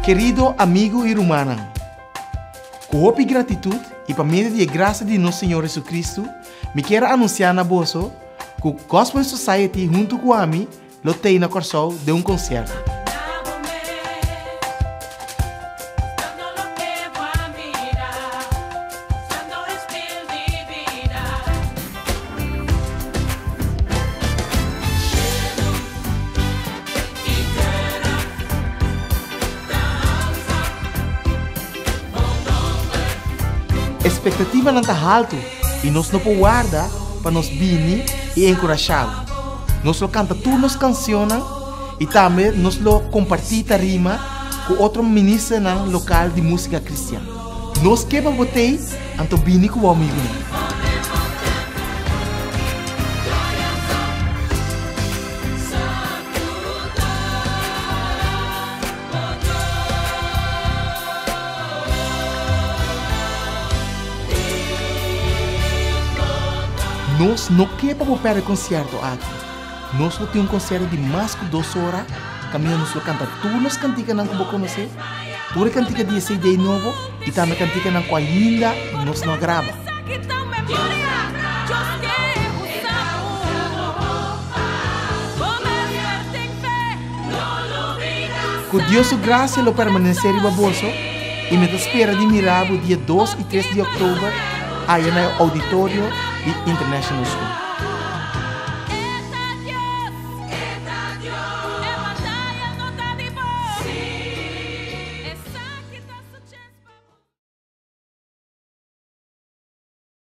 Querido amigo e irmã, com hope e gratitude e para meio de graça de nosso Senhor Jesus Cristo, me quero anunciar na bolsa que o Gospel Society junto com a mim lotei na Corsol de um concerto. A expectativa não está alta e nós não podemos guardar para nos bini e encorajar. Nós canta todas as canções e também nós compartilha rima com outro ministro local de música cristã. Nós queremos botei anto bini com o amigo. Nós não queremos perder concerto aqui. Nós temos um concerto de mais de 2 horas. Caminho nós canta todas as cantigas que você conhece. Todas as cantigas de CD novo. E também cantigas que ainda nós não grava. Com Deus graça lo permanecer em bolso. E me espera de mirar o dia 2 e 3 de outubro aí no auditório International School.